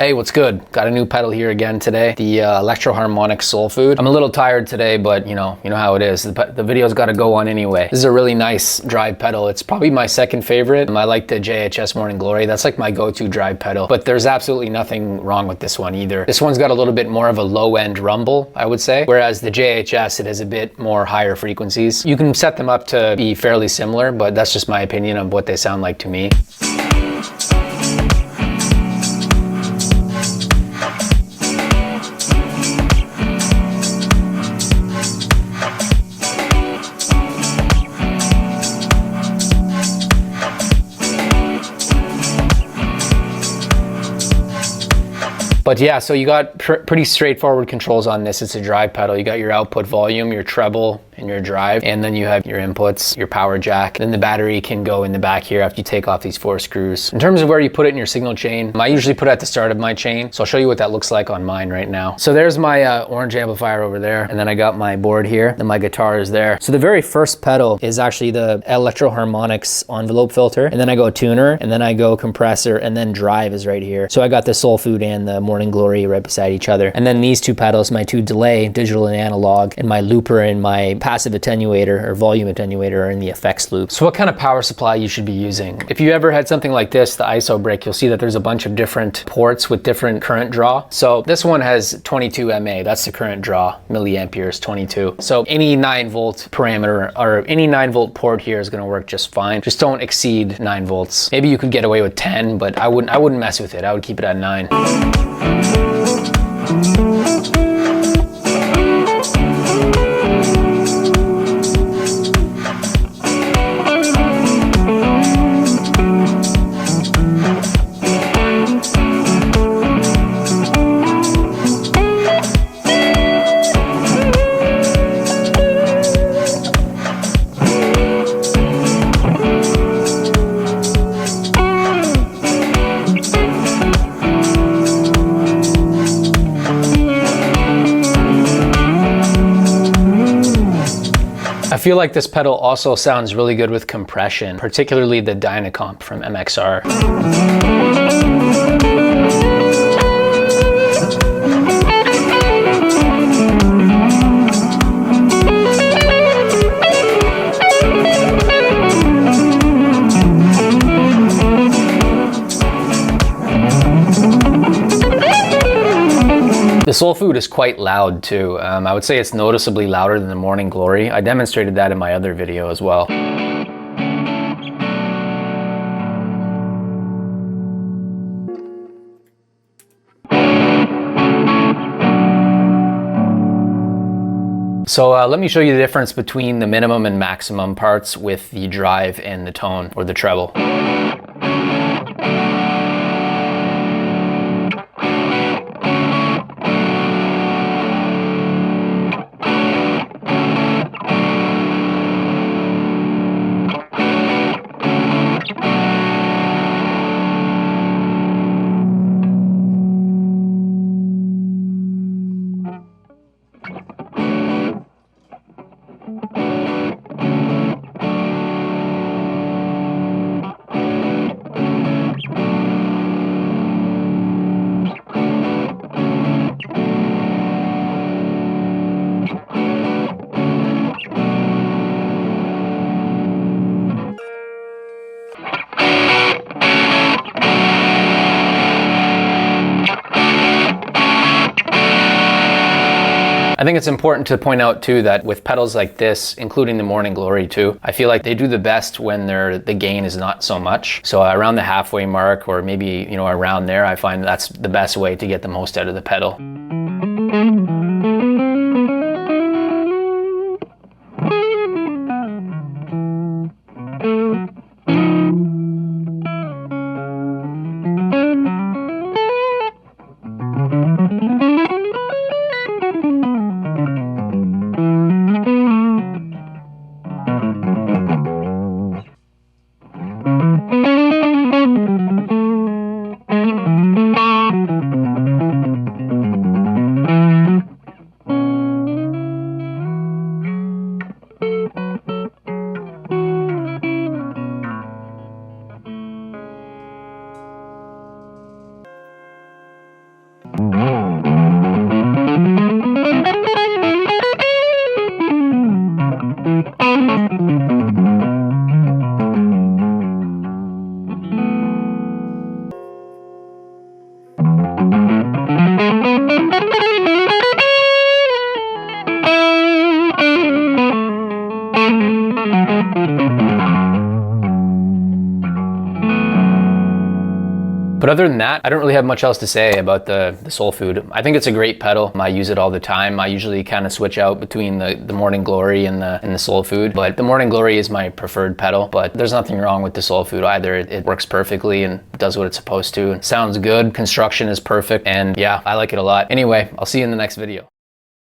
Hey, what's good? Got a new pedal here again today, the EHX Soul Food. I'm a little tired today, but you know how it is. The video's got to go on anyway. This is a really nice drive pedal. It's probably my second favorite. I like the EHX Morning Glory. That's like my go-to drive pedal, but there's absolutely nothing wrong with this one either. This one's got a little bit more of a low-end rumble, I would say, whereas the EHX, it has a bit more higher frequencies. You can set them up to be fairly similar, but that's just my opinion of what they sound like to me. But yeah, so you got pretty straightforward controls on this. It's a drive pedal. You got your output volume, your treble, and your drive, and then you have your inputs, your power jack. Then the battery can go in the back here after you take off these 4 screws. In terms of where you put it in your signal chain, I usually put it at the start of my chain. So I'll show you what that looks like on mine right now. So there's my orange amplifier over there, and then I got my board here, then my guitar is there. So the very first pedal is actually the Electro-Harmonics envelope filter, and then I go tuner, and then I go compressor, and then drive is right here. So I got the Soul Food and the Morning Glory right beside each other. And then these 2 pedals, my 2 delay, digital and analog, and my looper and my passive attenuator or volume attenuator are in the effects loop. So what kind of power supply you should be using? If you ever had something like this, the ISO break, you'll see that there's a bunch of different ports with different current draw. So this one has 22 MA, that's the current draw, milliamperes, 22. So any 9 volt parameter or any 9 volt port here is gonna work just fine. Just don't exceed 9 volts. Maybe you could get away with 10, but I wouldn't mess with it. I would keep it at 9. I feel like this pedal also sounds really good with compression, particularly the Dynacomp from MXR. The Soul Food is quite loud too. I would say it's noticeably louder than the Morning Glory. I demonstrated that in my other video as well. So let me show you the difference between the minimum and maximum parts with the drive and the tone or the treble. I think it's important to point out too that with pedals like this, including the Morning Glory too, I feel like they do the best when the gain is not so much. So around the halfway mark, or maybe around there, I find that's the best way to get the most out of the pedal. But other than that, I don't really have much else to say about the Soul Food. I think it's a great pedal. I use it all the time. I usually kind of switch out between the Morning Glory and the Soul Food, but the Morning Glory is my preferred pedal. But there's nothing wrong with the Soul Food either. It works perfectly and does what it's supposed to. It sounds good. Construction is perfect, and yeah, I like it a lot. Anyway, I'll see you in the next video.